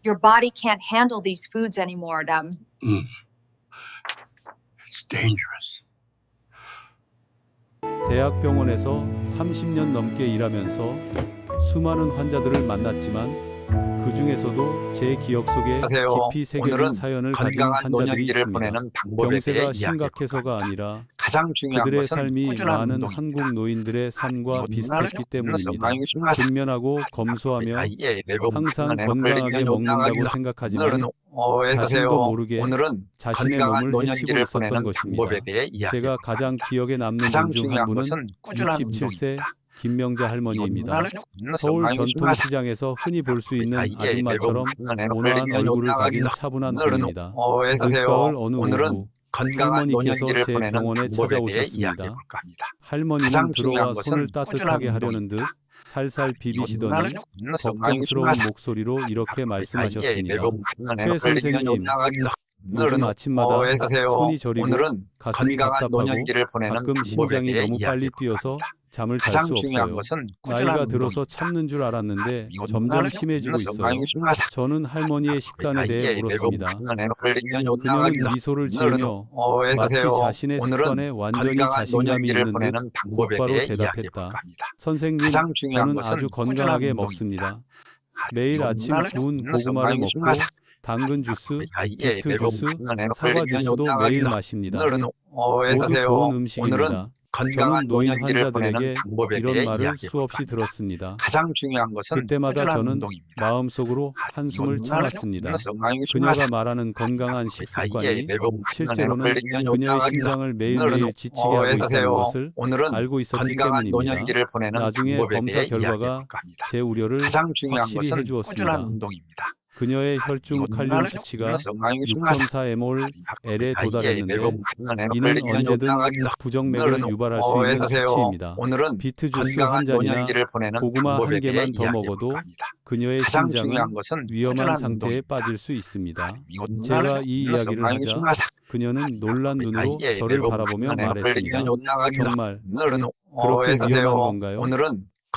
Your body can't handle these foods anymore, Adam. It's dangerous. 대학병원에서 30년 넘게 일하면서 수많은 환자들을 만났지만 그 중에서도 제 기억 속에 안녕하세요. 깊이 새겨진 오늘은 사연을 가진 건강한 환자들이 노년기를 있습니다. 보내는 방법에 병세가 대해 심각해서가 이야기해볼까 아니라 합니다. 가장 중요한 그들의 것은 삶이 꾸준한 많은 운동입니다. 한국 노인들의 삶과 비슷했기 때문입니다. 건강이 근면하고 검소하며 항상 건강하게 먹는다고 생각하지만 자신도 모르게 오늘은 자신의 건강한 몸을 해치고 노년기를 있었던 보내는 것입니다. 방법에 대해 제가 이야기해볼까 가장 합니다. 기억에 남는 가장 분 중 한 중요한 분은 것은 꾸준한 67세 운동입니다. 김명자 할머니입니다. 서울 전통시장에서 흔히 볼 수 있는 아줌마처럼 온화한 얼굴을 가진 차분한 분입니다. 늦가을 어느 오후 건강한 할머니께서 노년기를 제 보내는 병원에 방법에 대해 찾아오셨습니다. 이야기해볼까 합니다. 할머니는 가장 들어와 중요한 손을 것은 따뜻하게 꾸준한 하려는 듯 살살 비비시더니 걱정스러운 걱정스러운 목소리로 이렇게 말씀하셨습니다. 최 선생님, 요즘 아침마다 손이 저리고 가슴이 답답하고 가끔 심장이 너무 빨리 뛰어서 잠을 잘 가장 수 중요한 없어요. 것은 나이가 들어서 참는 줄 알았는데 점점 심해지고 있어요. 저는 할머니의 식단에 대해 물었습니다. 그녀는 미소를 지으며 마치 자신의 습관에 완전히 자신감이 있는 듯 곧바로 대답했다. 선생님, 저는 아주 건강하게 먹습니다. 매일 아침 구운 고구마를 먹고 당근 주스, 비트 주스, 사과 주스도 매일 마십니다. 모두 좋은 음식입니다. 저는 노인 환자들에게 이런 말을 수없이 들었습니다. 가장 중요한 것은 그때마다 꾸준한 저는 운동입니다. 마음속으로 한숨을 참았습니다. 그녀가 말하는 건강한 식습관이 실제로는 그녀의 심장을 매일매일 지치게 하고 있다는 것을 알고 있었기 때문입니다. 나중에 검사 결과가 제 우려를 가장 중요한 확실히 것은 해주었습니다. 꾸준한 운동입니다. 그녀의 혈중 칼륨 수치가 6.4mol L에 도달했는데 이는 언제든 부정맥을 유발할 수 있는 수치입니다. 비트 주스 한 잔이나 고구마 한 개만 더 먹어도 그녀의 가장 심장은 중요한 것은 위험한 꾸준한 상태에 운동입니다. 빠질 수 있습니다. 제가 이 이야기를 하자 그녀는 놀란 눈으로 저를 바라보며 말했습니다. 정말 그렇게 위험한 건가요?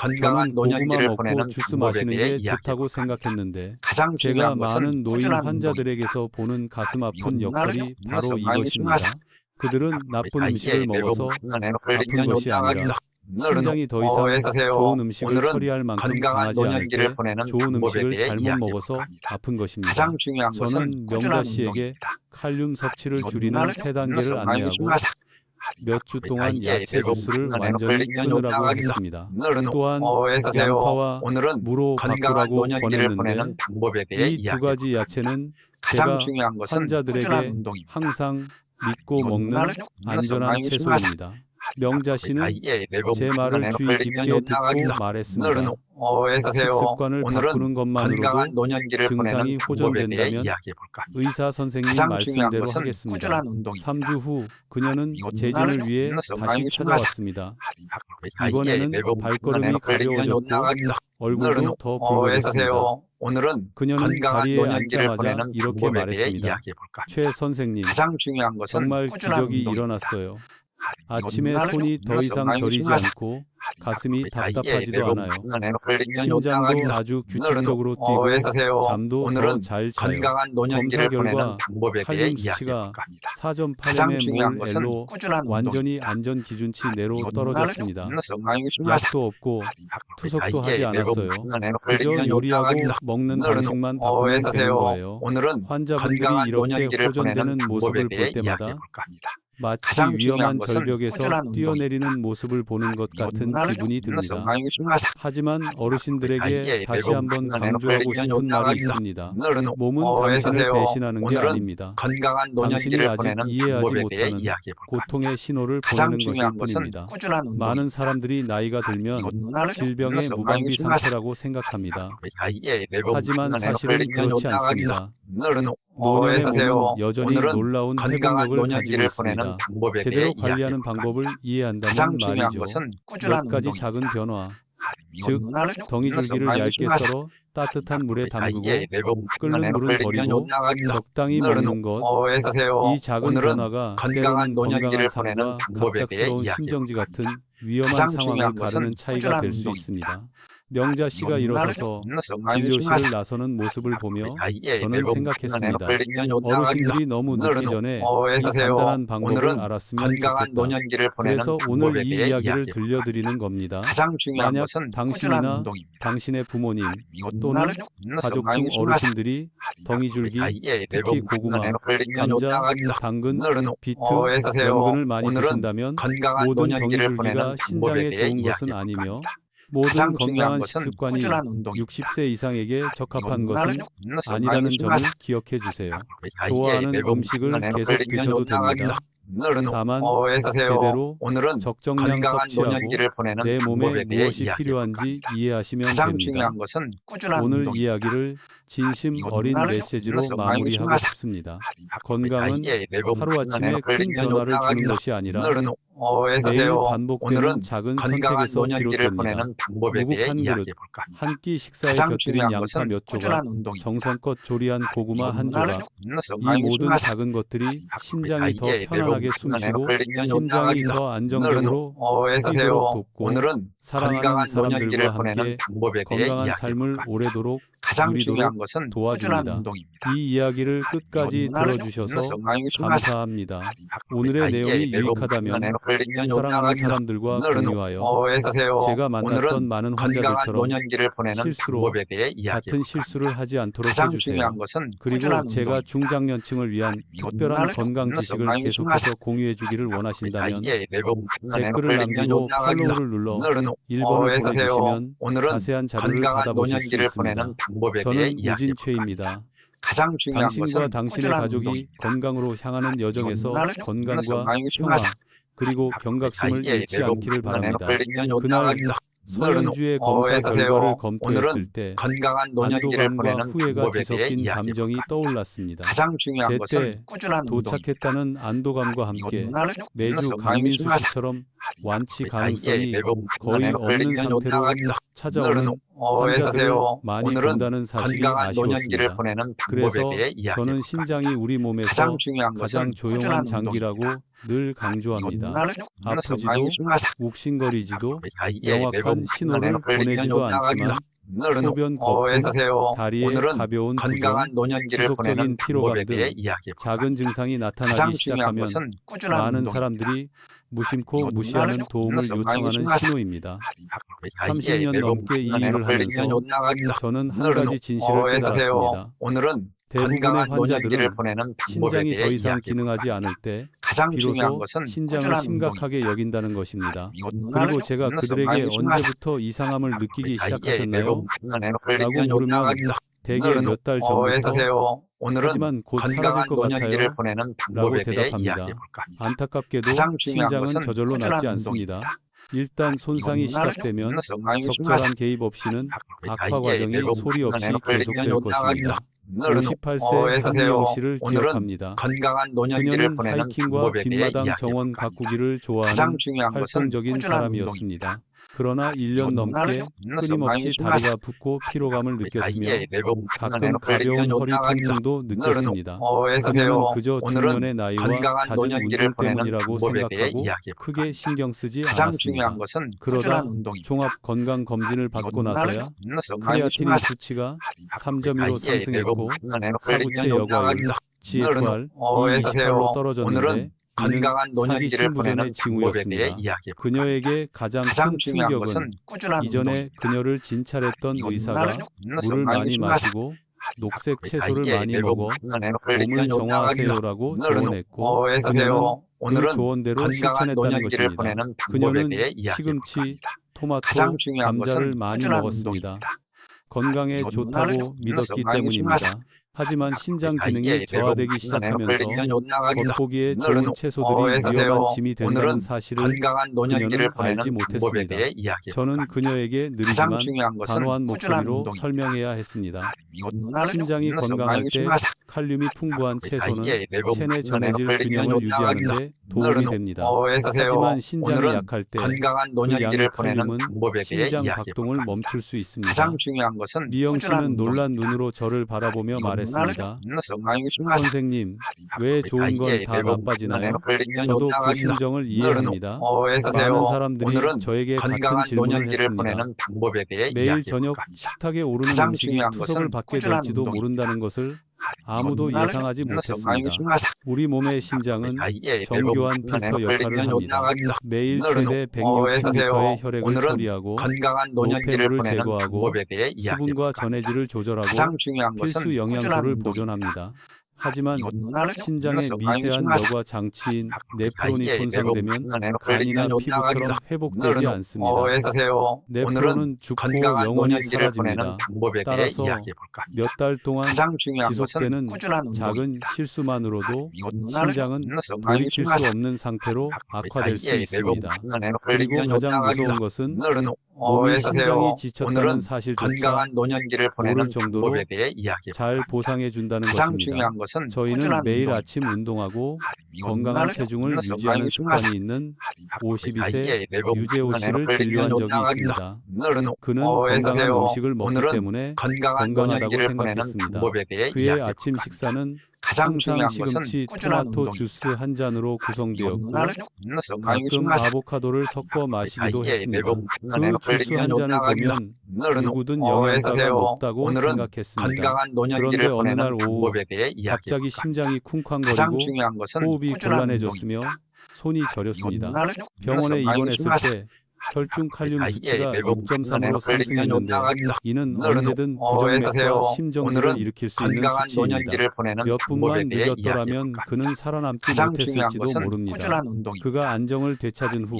저는 고구마 먹고 주스 마시는 게 좋다고 생각했는데 가장 제가 중요한 것은 많은 노인 꾸준한 환자들에게서 보는 가슴 아픈 이건 역설이 바로 정말 이것입니다. 그들은 나쁜 음식을 먹어서 아픈 것이 아니라 심장이 더 이상 좋은 음식을 처리할 만큼 강하지 않을 때 좋은 음식을 잘못 먹어서 아픈 것입니다. 가장 중요한 것은 저는 명자 꾸준한 씨에게 운동입니다. 칼륨 섭취를 줄이는 3단계를 안내하고 몇 주 동안 야채 주스를 완전히 끊으라고 했습니다. 또한 양파와 무로 바꾸라고 권했는데 이 두 가지 야채는 제가 환자들에게 항상 믿고 먹는 안전한 채소입니다. 명자 씨는 제 말을 주의 깊게 듣고 말했습니다. 식습관을 바꾸는 것만으로도 증상이 호전된다면 의사 선생님 말씀대로 하겠습니다. 3주 후 그녀는 재진을 위해 다시 찾아왔습니다. 이번에는 발걸음이 가벼워졌고 얼굴도 더 붉어졌습니다. 그녀는 자리에 앉자마자 이렇게 말했습니다. 최 선생님, 정말 기적이 일어났어요. 아침에 손이 더 이상 저리지 않고 가슴이 답답하지도 않아요. 심장도 아주 규칙적으로 뛰고 잠도 더 잘 자요. 검사 결과 칼륨 수치가 4.8mol L로 완전히 안전 기준치 내로 떨어졌습니다. 약도 없고 투석도 하지 않았어요. 그저 요리하고 먹는 방식만 바꾸면 되는 거예요. 환자분들이 이렇게 호전되는 모습을 볼 때마다 마치 위험한 절벽에서 뛰어내리는 모습을 보는 것 같은 기분이 듭니다. 하지만 어르신들에게 다시 한번 강조하고 싶은 말이 있습니다. 몸은 당신을 배신하는 게 아닙니다. 당신이 아직 이해하지 못하는 고통의 신호를 보내는 것일 뿐입니다. 많은 사람들이 나이가 들면 질병의 무방비 상태라고 생각합니다. 하지만 사실은 그렇지 않습니다. 노년의 몸은 여전히 놀라운 회복력을 가지고 있습니다. 제대로 관리하는 방법을 이해한다면 말이죠. 몇 가지 작은 변화, 즉 덩이줄기를 얇게 썰어 따뜻한 물에 담그고 끓는 물은 버리고 적당히 먹는 것, 이 작은 변화가 때로는 건강한 삶과 갑작스러운 심정지 같은 위험한 상황을 가르는 차이가 될 수 있습니다. 명자 씨가 일어서서 진료실을 나서는 모습을 보며 저는 생각했습니다. 어르신들이 너무 늦기 전에 이 간단한 방법을 알았으면 좋겠다. 그래서 오늘 이 이야기를 들려드리는 겁니다. 만약 당신이나 당신의 부모님 또는 가족 중 어르신들이 덩이줄기, 특히 고구마, 감자, 당근, 비트, 연근을 많이 드신다면 모든 덩이줄기가 신장에 좋은 것은 아니며 모든 건강한 식습관이 60세 이상에게 적합한 것은 아니라는 점을 기억해 주세요. 좋아하는 음식을 계속 드셔도 됩니다. 다만 제대로 적정량 섭취하고 내 몸에 무엇이 필요한지 이해하시면 됩니다. 오늘 이야기를 진심 어린 메시지로 마무리하고 싶습니다. 건강은 하루아침에 큰 변화를 주는 것이 아니라 매일 반복되는 작은 선택에서 비롯됩니다. 무국 한 그릇, 한 끼 식사에 곁들인 양파 몇 조각, 정성껏 조리한 고구마 한 조각, 이 모든 작은 것들이 신장이 더 편안하게 숨쉬고 심장이 더 안정적으로 뛰도록 돕고 사랑하는 사람들과 함께 건강한 삶을 오래도록 누리도록 도와줍니다. 이 이야기를 끝까지 들어주셔서 감사합니다. 오늘의 내용이 유익하다면 사랑하는 사람들과 공유하여 제가 만났던 많은 환자들처럼 실수로 같은 실수를 하지 않도록 해주세요. 그리고 제가 중장년층을 위한 특별한 건강 지식을 계속해서 공유해주기를 원하신다면 댓글을 남기고 팔로우를 눌러 1번을 보내주시면 자세한 자료를 받아보실 수 있습니다. 저는 우진최입니다. 당신과 당신의 가족이 건강으로 향하는 여정에서 건강과 평화 그리고 경각심을 잃지 않기를 바랍니다. 그날 서현주의 검사 결과를 검토했을 때 안도감과 후회가 뒤섞인 감정이 떠올랐습니다. 제때 도착했다는 안도감과 함께 매주 강민수 씨처럼 완치 가능성이 거의 없는 상태로 찾아오는 환자들을 많이 본다는 사실이 아쉬웠습니다. 그래서 저는 신장이 우리 몸에서 가장 조용한 장기라고 늘 강조합니다. 아프지도 욱신거리지도 명확한 신호를 보내지도 않지만 소변 거품, 다리에 가벼운 부종, 지속적인 피로감 등 작은 증상이 나타나기 시작하면 많은 사람들이 무심코 무시하는 도움을 요청하는 신호입니다. 30년 넘게 이 일을 하면서 저는 한 가지 진실을 깨달았습니다. 대부분의 환자들은 신장이 더 이상 기능하지 않을 때 비로소 신장을 심각하게 여긴다는 것입니다. 그리고 제가 그들에게 언제부터 이상함을 느끼기 시작하셨나요? 라고 물으면 대개 몇 달 전부터 하지만 곧 사라질 것 같아요 라고 대답합니다. 안타깝게도 신장은 저절로 낫지 않습니다. 일단 손상이 시작되면 적절한 개입 없이는 악화 과정이 소리 없이 계속될 것입니다. 58세 한미영 씨를 기억합니다. 그녀는 하이킹과 뒷마당 정원 가꾸기를 좋아하는 활성적인 사람이었습니다. 그러나 1년 넘게 끊임없이 다리가 붓고 피로감을 느꼈으며 가끔 가벼운 허리 통증도 느꼈습니다. 그녀는 그저 중년의 나이와 잦은 운동 때문이라고 생각하고 크게 신경 쓰지 않았습니다. 그러다 종합건강검진을 받고 나서야 크레아틴인 수치가 3.15 상승했고 사구체 여과율, GFR 228로 떨어졌는데 이는 사기 신부전의 징후였습니다. 그녀에게 가장 큰 충격은 이전에 그녀를 진찰했던 의사가 물을 많이 마시고 녹색 채소를 많이 먹어 몸을 정화하세요라고 조언했고 그녀는 그 조언대로 실천했다는 것입니다. 그녀는 시금치, 토마토, 감자를 많이 먹었습니다. 건강에 좋다고 믿었기 때문입니다. 하지만 신장 기능이 저하되기 시작하면서 겉보기에 좋은 채소들이 위험한 짐이 된다는 사실을 그녀는 알지 못했습니다. 저는 그녀에게 느리지만 단호한 목소리로 설명해야 했습니다. 신장이 건강할 때 칼륨이 풍부한 채소는 체내 전해질 균형을 유지하는 데 도움이 됩니다. 하지만 신장이 약할 때 그 양의 칼륨은 신장 박동을 멈출 수 있습니다. 미영 씨는 놀란 눈으로 저를 바라보며 말했습니다. 말했습니다. 선생님, 왜 좋은 건 다 나빠지나요? 저도 그 심정을 이해합니다. 많은 사람들이 저에게 같은 질문을 했습니다. 매일 저녁 식탁에 오르는 음식이 투석을 받게 될지도 모른다는 것을 아무도 예상하지 못했습니다. 우리 몸의 심장은 정교한 필터 역할을 합니다. 매일 최대 160리터의 혈액을 처리하고 노폐물을 제거하고 수분과 전해질을 조절하고 필수 영양소를 보존합니다. 하지만 신장의 미세한 여과 장치인 네프론이 손상되면 간이나 피부처럼 회복되지 않습니다. 네프론은 죽고 영원히 사라집니다. 따라서 몇 달 동안 지속되는 작은 실수만으로도 신장은 돌이킬 수 없는 상태로 악화될 수 있습니다. 그리고 가장 무서운 것은 몸이 신장이 지쳤다는 사실조차 모를 정도로 잘 보상해준다는 것입니다. 저희는 매일 아침 운동하고 건강한 체중을 유지하는 습관이 있는 52세 유재호 씨를 진료한 적이 있습니다. 그는 건강한 음식을 먹기 때문에 건강하다고 생각했습니다. 그의 아침 식사는 항상 시금치 토마토 주스 한 잔으로 구성되었고 가끔 아보카도를 섞어 마시기도 했습니다. 그 주스 한 잔을 보면 누구든 영양가가 높다고 생각했습니다. 그런데 어느 날 오후 갑자기 심장이 쿵쾅거리고 호흡이 곤란해졌으며 손이 저렸습니다. 병원에 입원했을 때 혈중 칼륨 수치가 6.3으로 상승했는데 이는 언제든 부정맥과 심정지를 일으킬 수 있는 수치입니다. 몇 분만 늦었더라면 그는 살아남지 못했을지도 모릅니다. 그가 안정을 되찾은 후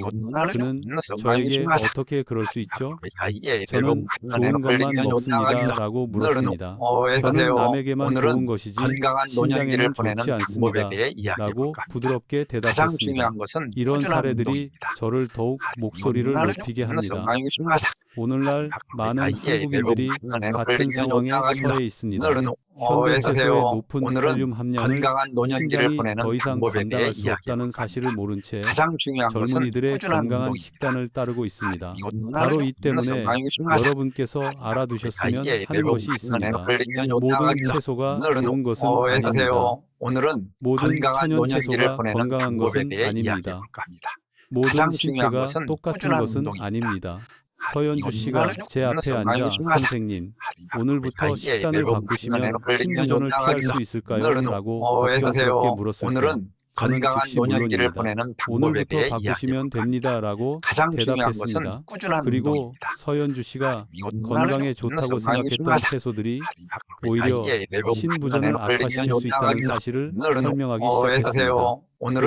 그는 저에게 어떻게 그럴 수 있죠? 저는 좋은 것만 먹습니다 라고 물었습니다. 저는 남에게만 좋은 것이지 신장에는 좋지 않습니다 라고 부드럽게 대답했습니다. 이런 사례들이 저를 더욱 목소리를 높이게 합니다. 오늘날 많은 한국인들이 같은 상황에 처해 있습니다. 현대채소의 높은 칼륨 함량을 신장이 더 이상 감당할 수 없다는 사실을 모른 채 젊은이들의 건강한 식단을 따르고 있습니다. 바로 이 때문에 여러분께서 알아두셨으면 하는 것이 있습니다. 모든 채소가 좋은 것은 아닙니다. 모든 천연 채소가 건강한 것은 아닙니다. 모든 신체가 똑같은 것은 아닙니다. 서현주 씨가 제 앞에 앉아 선생님, 오늘부터 식단을 바꾸시면 신부전을 피할 수 있을까요? 라고 걱정스럽게 물었을 때 저는 즉시 물론입니다. 오늘부터 바꾸시면 됩니다. 라고 대답했습니다. 그리고 서현주 씨가 건강에 좋다고 생각했던 채소들이 오히려 신부전을 악화시킬 수 있다는 사실을 설명하기 시작했습니다.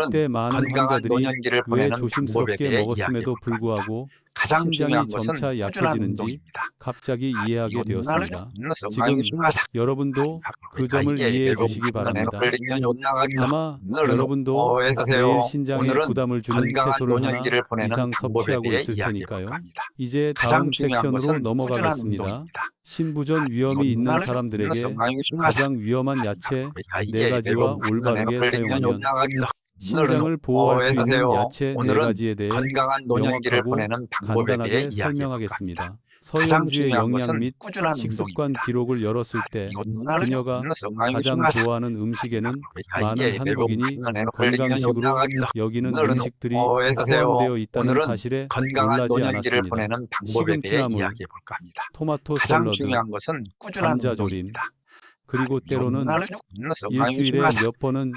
그때 많은 환자들이 왜 조심스럽게 먹었음에도 불구하고 신장이 점차 약해지는지 갑자기 이해하게 되었습니다. 지금 여러분도 그 점을 이해해 주시기 바랍니다. 아마 여러분도 매일 신장에 부담을 주는 채소를 하나 이상 섭취하고 있을 테니까요. 이제 다음 섹션으로 넘어가겠습니다. 신부전 위험이 있는 사람들에게 가장 위험한 야채 4가지와 올바르게 사용하면 신장을 보호할 수 있는 야채 4가지에 대해 명확하고 간단하게 설명하겠습니다. 서현주의 영양 및 식습관 기록을 열었을 때 그녀가 가장 좋아하는 음식에는 많은 한국인이 건강식으로 여기는 음식들이 포함되어 있다는 사실에 놀라지 않았습니다. 시금치나물, 토마토 샐러드, 감자조림, 그리고 때로는 일주일에 몇 번은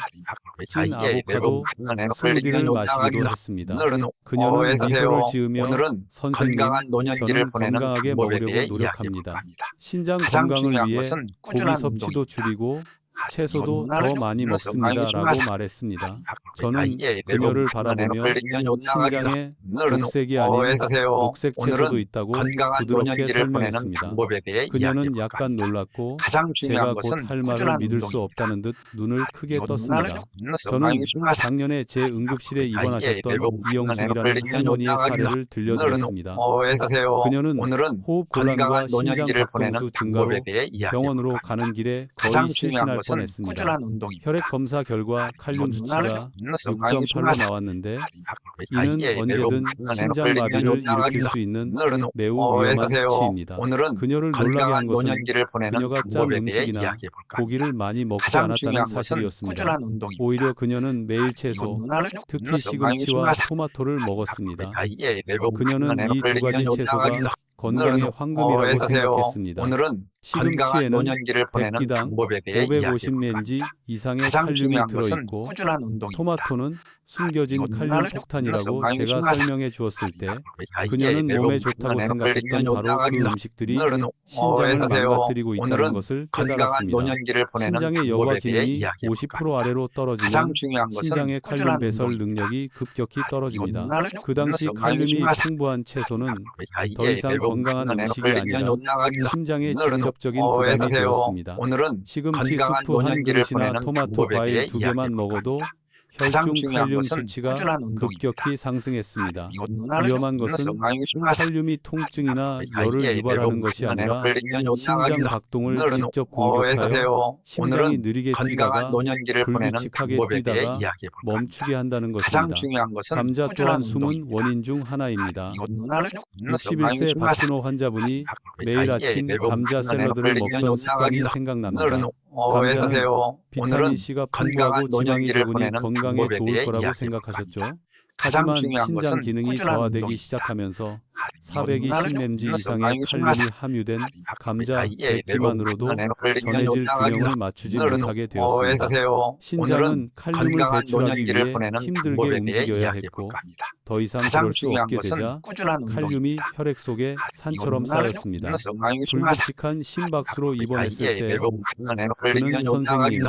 찐 아보카도 스무디를 마시기도 했습니다. 그녀는 미소를 지으며 선생님, 저는 건강하게 먹으려고 노력합니다. 신장 건강을 위해 고기 섭취도 줄이고 채소도 더 많이 먹습니다 라고 말했습니다. 저는 그녀를 바라보며 신장에 녹색이 아닌 녹색 채소도 있다고 부드럽게 설명했습니다. 그녀는 약간 놀랐고 제가 곧 할 말을 믿을 수 없다는 듯 눈을 크게 떴습니다. 저는 작년에 제 응급실에 입원하셨던 이영숙이라는 할머니의 사례를 들려드렸습니다. 그녀는 호흡곤란과 심장 박동수 증가로 병원으로 가는 길에 거의 실신할 권했습니다. 꾸준한 운동입니다. 혈액 검사 결과 칼륨 수치가 6.8로 나왔는데 이는 이는 언제든 심장마비를 일으킬 수 있는 매우 위험한 수치입니다. 오늘은 그녀를 놀라게 한 건강한 것은 노년기를 보내는 그녀가 짠 방법에 대해 음식이나 이야기해 볼까 합니다. 고기를 많이 먹지 가장 않았다는 중요한 것은 사실이었습니다. 꾸준한 운동입니다. 오히려 그녀는 매일 채소, 특히 시금치와 토마토를 먹었습니다. 그녀는 이 두 가지 채소가 건강의 황금이라고 생각했습니다. 오늘은 건강한 시금치에는 노년기를 보내는 100기당 방법에 대해 이야기해 볼까 550mg 이상의 가장 칼륨이 중요한 것은 들어있고 꾸준한 운동입니다. 토마토는 숨겨진 이것은 칼륨 폭탄이라고 제가 설명해 주었을 때 그녀는 몸에 좋다고 생각했던 바로 그 음식들이 신장을 망가뜨리고 있다는 오늘은 것을 건강한 깨달았습니다. 노년기를 보내는 신장의 여과 방법에 대해 기능이 이야기해 볼까 50% 아래로 가장 떨어지면 중요한 것은 신장의 칼륨 꾸준한 배설 운동입니다. 능력이 급격히 떨어집니다. 이것은 그 당시 칼륨이 풍부한 채소는 더 이상 건강한 음식이 아니라 심장에 직접적인 부담이 되었습니다. 오늘은 시금치 건강한 수프 한 노년기를 그릇이나 보내는 토마토 방법에 과일 대해 2개만 이야기해 먹어도 가장 혈중 중요한 칼륨 것은 수치가 꾸준한 운동입니다. 급격히 상승했습니다. 이것은 위험한 것은 칼륨이 통증이나 열을 유발하는 것이 아니라 심장 박동을 직접 공격하여 심장이 느리게 뛰다가 건강한 노년기를 보내는 불규칙하게 방법에 대해 뛰다가 이야기해 볼까 멈추게 한다는 가장 것입니다. 중요한 것은 감자 꾸준한 또한 숨은 운동입니다. 원인 중 하나입니다. 61세 61세 박준호 환자분이 매일 아침 감자 샐러드를 먹던 습관이 생각납니다. 감자는 비타민 C가 풍부하고 지방이 적으니 건강에 좋을 거라고 생각하셨죠. 하지만 신장 기능이 저하되기 시작하면서 420mg 이상의 칼륨이 함유된 감자 100기만으로도 전해질 균형을 맞추지 못하게 되었습니다. 신장은 칼륨을 배출하기 위해 힘들게 움직여야 했고 더 이상 그럴 수 없게 되자 칼륨이 혈액 속에 산처럼 쌓였습니다. 불규칙한 심박수로 입원했을 때 그는 선생님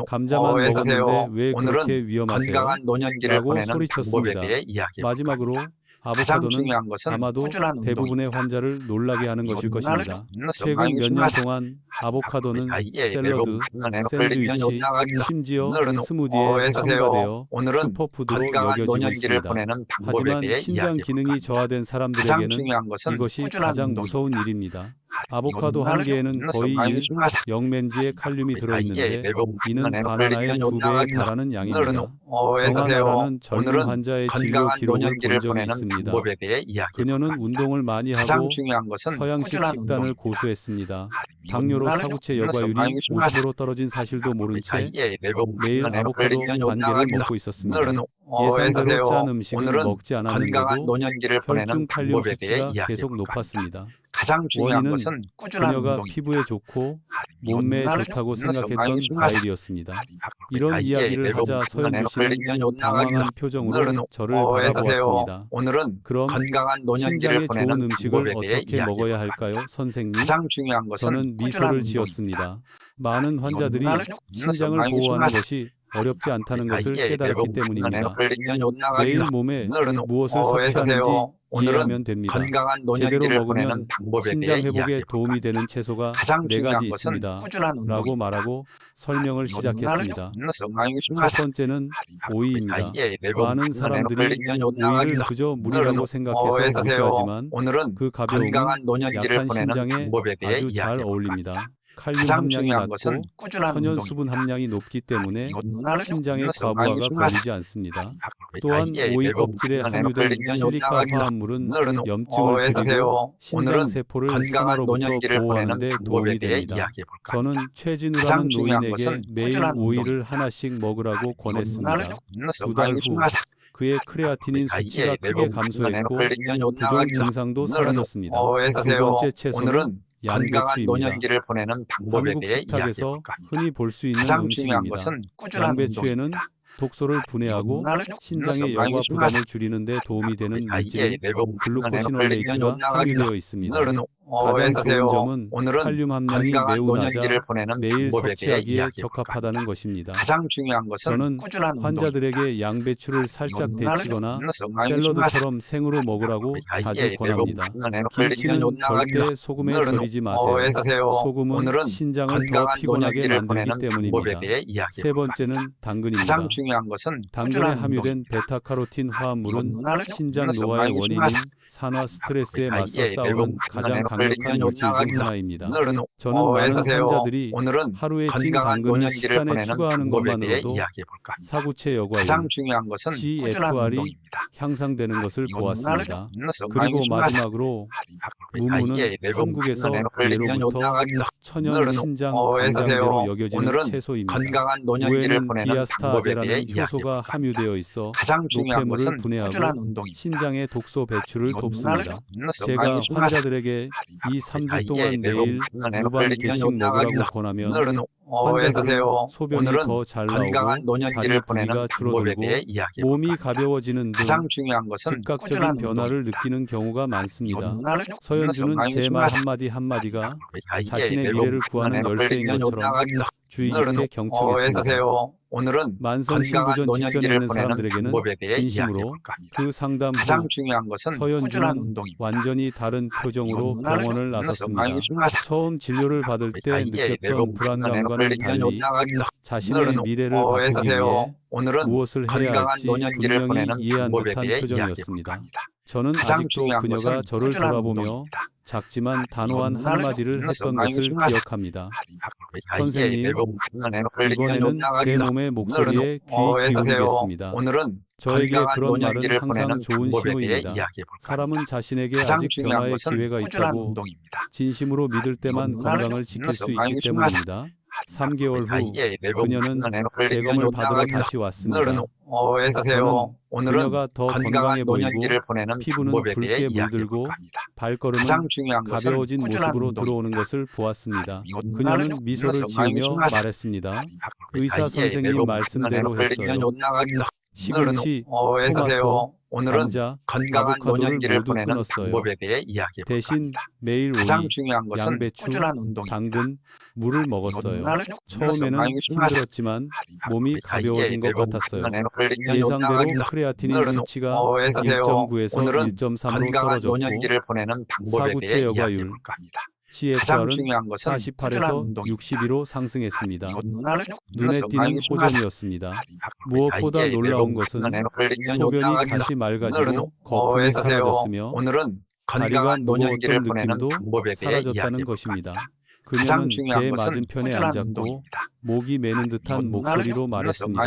감자만 먹었는데 왜 그렇게 위험하세요? 라고 소리쳤습니다. 마지막으로 아보카도는 아마도 대부분의 환자를 놀라게 하는 것일 것입니다. 최근 몇 년 동안 아보카도는 샐러드, 샌드위치, 심지어 스무디에 첨가되어 슈퍼푸드로 여겨지고 있습니다. 하지만 신장 기능이 저하된 사람들에게는 이것이 가장 무서운 일입니다. 아보카도 한 개에는 거의 0mg의 칼륨이 들어있는데 이는 바나나의 2배에 달하는 양입니다. 정하나라는 젊은 환자의 진료 기록을 본 적이 있습니다. 그녀는 운동을 많이 하고 서양식 식단을 고수했습니다. 당뇨로 사구체 여과율이 50으로 떨어진 사실도 모른 채 매일 아보카도 반 개를 먹고 있었습니다. 예상대로 짠 음식은 먹지 않았는데도 혈중 칼륨 수치가 계속 높았습니다. 원인은 그녀가 피부에 좋고 몸매에 좋다고 생각했던 과일이었습니다. 이런 이야기를 하자 서영주 씨는 당황한 표정으로 저를 바라보았습니다. 그럼 신장에 좋은 음식을 어떻게 먹어야 할까요, 선생님? 저는 미소를 지었습니다. 많은 환자들이 신장을 보호하는 것이 어렵지 않다는 것을 깨달았기 때문입니다. 매일 몸에 무엇을 섭취하는지 이해하면 됩니다. 제대로 먹으면 신장 회복에 도움이 되는 채소가 4가지 있습니다. 라고 말하고 설명을 시작했습니다. 첫 번째는 오이입니다. 많은 사람들이 오이를 그저 물이라고 생각해서 무시하지만 그 가벼움은 약한 신장에 아주 잘 어울립니다. 칼륨 함량이 낮고 천연 수분 함량이 높기 때문에 신장에 과부하가 걸리지 않습니다. 또한 오이 껍질에 함유된 실리카 화합물은 염증을 줄이고 신장 세포를 산화로부터 보호하는 데 도움이 됩니다. 저는 최진우라는 노인에게 매일 오이를 하나씩 먹으라고 권했습니다. 2달 후 그의 크레아티닌 수치가 크게 감소했고 부종 증상도 사라졌습니다. 두 번째 채소는 양배추입니다. 한국 식탁에서 흔히 볼 수 있는 음식입니다. 양배추에는 독소를 분해하고 신장의 여과 부담을 줄이는 데 도움이 되는 물질인 글루코시놀레이트가 함유되어 있습니다. 가장 좋은 점은 칼륨 함량이 매우 낮아 매일 섭취하기에 적합하다는 것입니다. 저는 환자들에게 양배추를 살짝 데치거나 샐러드처럼 생으로 먹으라고 자주 권합니다. 김치는 절대 소금에 절이지 마세요. 소금은 신장을 더 피곤하게 만들기 때문입니다. 세 번째는 당근입니다. 당근에 함유된 베타카로틴 화합물은 신장 노화의 원인인 산화 스트레스에 맞서 싸우는 가장 강력한 물질 중 하나입니다. 오늘은 저는 많은 사세요. 환자들이 오늘은 하루에 찐 건강한 당근을 노년기를 식단에 보내는 추가하는 방법에 대해 것만으로도 이야기해 볼까 합니다. 사구체 여과율, 가장 중요한 것은 꾸준한 GFR이 운동입니다. 향상되는 것을 보았습니다. 그리고 그리고 마지막으로 무무는 한국에서 예로부터 천연 신장 건강제로 여겨지는 채소입니다. 건강한 노년기를 우에는 보내는 방법에 대해 디아스타제라는 이야기해 효소가 볼까 합니다. 함유되어 있어 가장 중요한 노폐물을 것은 분해하고 꾸준한 운동입니다. 신장의 독소 배출을 돕습니다. 제가 제가 환자들에게 이 3주 동안 매일 무반 개씩 먹으라고 권하면 환자들은 소변이 더 잘 건강한 나오고 다리 노년기를 보내는 부비가 방법에 줄어들고 대해 이야기해 몸이 볼까 합니다. 가벼워지는 등 가장 중요한 것은 즉각적인 꾸준한 변화를 운동입니다. 느끼는 경우가 많습니다. 이거는 서현주는 제 말 한마디 한마디가 자신의 미래를 구하는 열쇠인 것처럼 주의 깊게 경청했습니다. 오늘은 만성신부전 직전에 있는 사람들에게는 진심으로 그 상담 가장 후 중요한 것은 꾸준한 서현주는 운동입니다. 완전히 다른 표정으로 이거는 병원을 나섰습니다. 처음 진료를 받을 때 느꼈던 불안감과는 달리 자신의 미래를 바꾸기 위해 오늘은 무엇을 해야 건강한 할지 노년기를 분명히 보내는 이해한 방법에 듯한 대해 표정이었습니다. 이야기해볼까 저는 가장 아직도 중요한 그녀가 것은 저를 꾸준한 돌아보며 운동입니다. 작지만 단호한 이거는 한마디를 했던 것을 기억합니다. 선생님, 이번에는 제 몸의 목소리에 귀 기울이겠습니다. 오늘은 저에게 건강한 그런 말은 노년기를 항상 보내는 좋은 방법에 대해 신호입니다. 이야기해볼까 사람은 합니다. 자신에게 가장 아직 중요한 변화의 것은 기회가 꾸준한 있다고 운동입니다. 진심으로 믿을 때만 이거는 건강을 지킬 수 있기 때문입니다. 3개월 후 그녀는 재검을 받으러 다시 왔습니다. 저는 그녀가 더 건강해 보이고 피부는 붉게 물들고 발걸음은 가벼워진 모습으로 들어오는 것을 보았습니다. 그녀는 미소를 지으며 말했습니다. 의사 선생님 말씀대로 했어요. 시금치, 토마토, 오늘은 감자, 건강한 아보카도를 노년기를 모두 보내는 끊었어요. 방법에 대해 이야기해 볼까 대신 합니다. 매일 가장 오이, 중요한 것은 양배추, 꾸준한 운동입니다. 당근, 물을 먹었어요. 이거는 처음에는 힘들었지만 몸이 가벼워진 것 같았어요. 예상대로 크레아티닌 수치가 1.9에서 오늘은 1.3로 건강한 떨어졌고 노년기를 보내는 방법에 사구체 대해 여과율, 이야기해 볼까 합니다. 가장 CFR은 중요한 것은 꾸준한 48에서 운동입니다. 62로 상승했습니다. 눈에 눈에 띄는 호전이었습니다. 무엇보다 놀라운 것은 소변이 다시 맑아지고 거품이 사라졌으며 오늘은 다리가 건강한 노년기를 무거웠던 보내는 느낌도 방법에 대해 사라졌다는 이야기해 볼까 것입니다. 합니다. 그녀는 가장 중요한 제 것은 맞은편에 꾸준한 앉았고 운동입니다. 목이 매는 듯한 목소리로 말했습니다.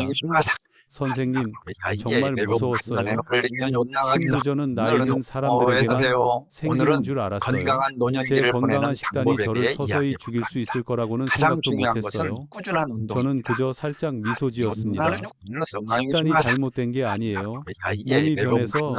선생님, 정말 무서웠어요. 신부전은 나이 든 사람들에게만 생기는 줄 알았어요. 건강한 제 노년기를 건강한 보내는 식단이 방법에 저를 대해 서서히 이야기해 죽일 볼까 수 있을 거라고는 가장 생각도 중요한 못했어요. 것은 꾸준한 저는 운동입니다. 그저 살짝 미소 지었습니다. 식단이 식단이 잘못된 게 아니에요. 몸이 변해서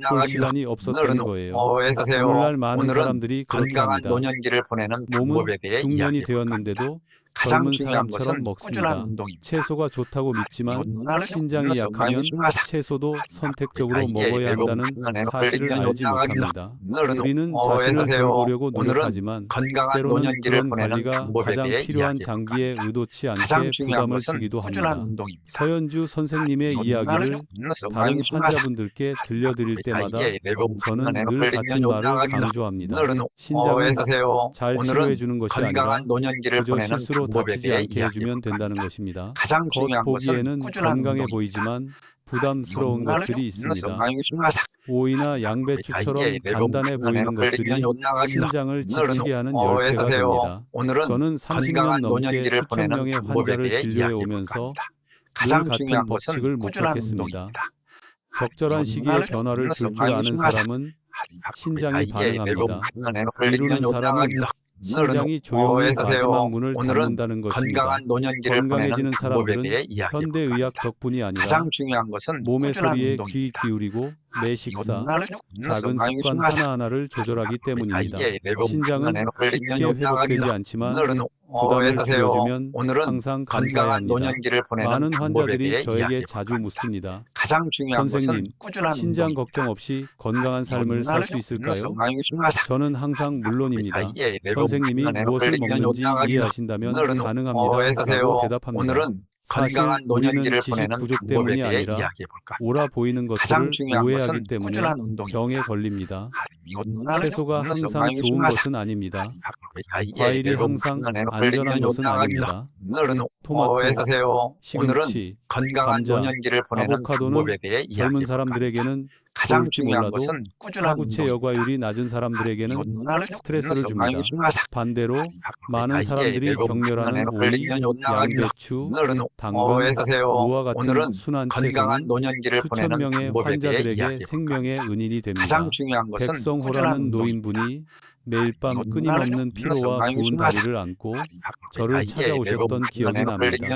바꿀 시간이 없었던 거예요. 오늘날 많은 사람들이 그렇게 건강한 합니다. 노년기를 보내는 몸은 방법에 대해 중년이 이야기해 볼까 되었는데도 가장 젊은 중요한 사람처럼 것은 꾸준한 먹습니다. 운동입니다. 채소가 좋다고 믿지만 신장이 약하면 채소도 선택적으로 먹어야 한다는 사실을 알지 못합니다. 우리는 자신을 돌보려고 노력하지만 건강한 때로는 노년기를 그런 보내는 관리가 방법에 가장 대해 필요한 이야기해 장기에 볼까 의도치 가장 않게 중요한 부담을 것은 주기도 꾸준한 합니다. 운동입니다. 서현주 선생님의 이야기를 다른 환자분들께 들려드릴 때마다 저는 늘 같은 말을 강조합니다. 신장은 잘 치료해주는 것이 아니라 건강한 노년기를 그저 보내는 실수로 방법에 다치지 대해 않게 이야기해 해주면 볼까 된다는 합니다. 것입니다. 가장 중요한 것은 겉보기에는 꾸준한 건강해 운동입니다. 보이지만 부담스러운 것들이 있습니다. 오이나 양배추처럼 단단해 보이는 것들이 신장을 지치게 하는 열쇠가 됩니다. 저는 30년 넘게 수천 명의 환자를 진료해 오면서 늘 같은 법칙을 목격했습니다. 적절한 시기에 변화를 줄 줄 아는 사람은 신장이 반응합니다. 미루는 사람은 신장이 조용히 마지막 문을 닫는다는 것입니다. 건강한 노년기를 건강해지는 보내는 방법에 사람들은 대해 이야기해 볼까 현대의학 합니다. 덕분이 아니라 가장 중요한 것은 몸의 꾸준한 소리에 운동입니다. 귀 기울이고 매 식사, 작은 작은 습관 하나하나를 조절하기 때문입니다. 신장은 쉽게 회복되지 않지만 부담을 줄여주면 항상 감사해야 건강한 합니다. 노년기를 보내는 많은 방법에 대해 환자들이 저에게 이야기해 자주 볼까 합니다. 묻습니다. 가장 중요한 선생님, 것은 꾸준한 신장 운동입니다. 걱정 없이 건강한 삶을 살 수 있을까요? 저는 항상 물론입니다. 선생님이 무엇을 먹는지 이해하신다면 가능합니다라고 대답합니다. 오늘은 사실 건강한 우리는 노년기를 지식 보내는 부족 방법에 때문이 대해 아니라 이야기해 볼까 합니다. 옳아 보이는 가장 것들을 중요한 오해하기 것은 때문에 꾸준한 운동입니다. 병에 걸립니다. 채소가 채소가 항상 좋은 것은 아닙니다. 과일이 항상 안전한 것은 아닙니다. 토마토, 오늘은 시금치, 건강한 감자, 노년기를 보내는 아보카도는 방법에 대해 젊은 이야기해 볼까 합니다. 사람들에게는 가장 좋을지 중요한 몰라도 것은 꾸준한 하구체 운동입니다. 여과율이 낮은 사람들에게는 스트레스를 줍니다. 반대로 많은 예, 사람들이 경멸하는 오이, 양배추, 당근, 무와 같은 오늘은 순한 건강한 채소는 노년기를 수천 보내는 명의 방법에 대해 환자들에게 이야기해 생명의 볼까 합니다. 은인이 됩니다. 가장 중요한 것은 꾸준한 백성호라는 운동입니다. 노인분이 매일 밤 끊임없는 피로와 부은 다리를 안고 저를 찾아오셨던 기억이 납니다.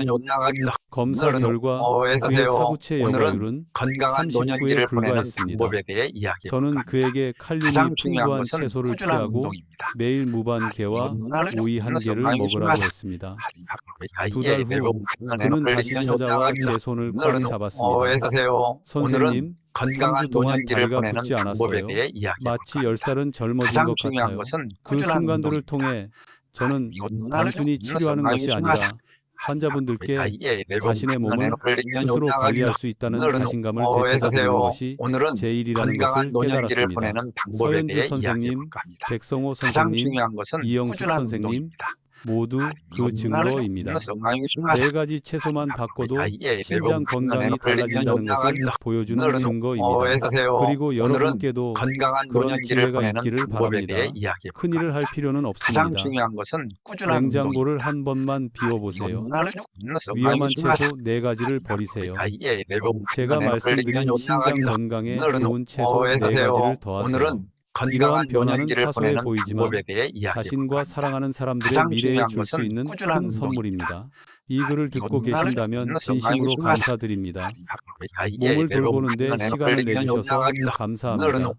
검사 결과 그의 사구체 여과율은 건강한 39에 노년기를 보내는 불과했습니다. 방법에 대해 이야기해 저는 볼까 합니다. 그에게 칼륨이 가장 중요한 풍부한 것은 채소를 꾸준한 취하고 운동입니다. 매일 무반개와 오이 한 개를 먹으라고 했습니다. 두 달 후 그는 다시 찾아와 제 손을 꽉 잡았습니다. 선생님, 건강한 3주 동안 노년기를 다리가 보내는 붓지 방법에 않았어요. 대해 이야기해 마치 볼까 합니다. 10살은 젊어진 가장 것 중요한 같아요. 것은 그 꾸준한 순간들을 운동입니다. 통해 저는 단순히 치료하는 것이 아니라 환자분들께 자신의 몸을 스스로 관리할 수 있다는 자신감을 되찾아드리는 것이 제 일이라는 건강한 것을 노년기를 깨달았습니다. 보내는 방법에 대해 서현주 선생님, 이야기해 볼까 합니다. 백성호 가장 선생님, 중요한 것은 이영숙 꾸준한 선생님 운동입니다. 모두 그 증거입니다. 네 가지 채소만 바꿔도 신장 건강이 달라진다는 것을 보여주는 증거입니다. 그리고 여러분께도 건강한 그런 노년기를 기회가 보내는 있기를 방법에 대해 바랍니다. 이야기해 볼까 큰일을 할 합니다. 필요는 가장 없습니다. 중요한 것은 꾸준한 냉장고를 운동입니다. 한 번만 비워보세요. 위험한 채소 4가지를 버리세요. 제가 말씀드린 신장 건강에 좋은 채소 4가지를 더하세요. 이러한 변화는 사소해 보이지만 자신과 사랑하는 사람들의 가장 미래에 중요한 줄 수 것은 있는 꾸준한 큰 선물입니다. 이 글을 듣고 계신다면 진심으로 감사드립니다. 몸을 돌보는데 시간을 내주셔서 감사합니다.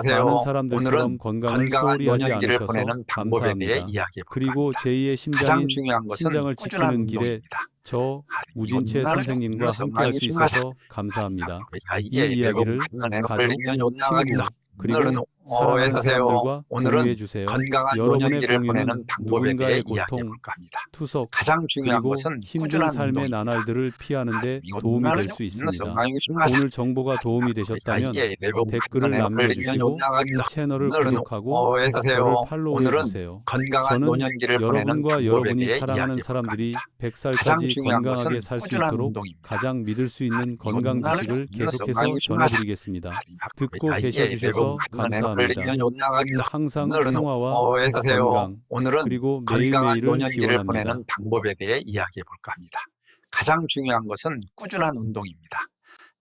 많은 사람들처럼 건강을 소홀히 하지 않으셔서 감사합니다. 그리고 제2의 심장인 신장을 지키는 길에 저 우진채 선생님과 함께할 수 있어서 감사합니다. 이 이야기를 가족, 친구, 그리고 사랑하는 사람들과 공유해 주세요. 여러분의 공유는 누군가의 고통, 투석, 그리고 힘든 삶의 나날들을 피하는 데 도움이 될 수 있습니다. 오늘 정보가 도움이 되셨다면 댓글을 남겨주시고 채널을 구독하고 저를 팔로우해 주세요. 저는 여러분과 여러분이 사랑하는 사람들이 100살까지 건강하게 살 수 있도록 가장 믿을 수 있는 건강 지식을 계속해서 전해드리겠습니다. 듣고 계셔주셔서 감사합니다. 항상 평화와 건강 그리고 매일매일을 노년기를 기원합니다. 보내는 방법에 대해 이야기해 볼까 합니다. 가장 중요한 것은 꾸준한 운동입니다.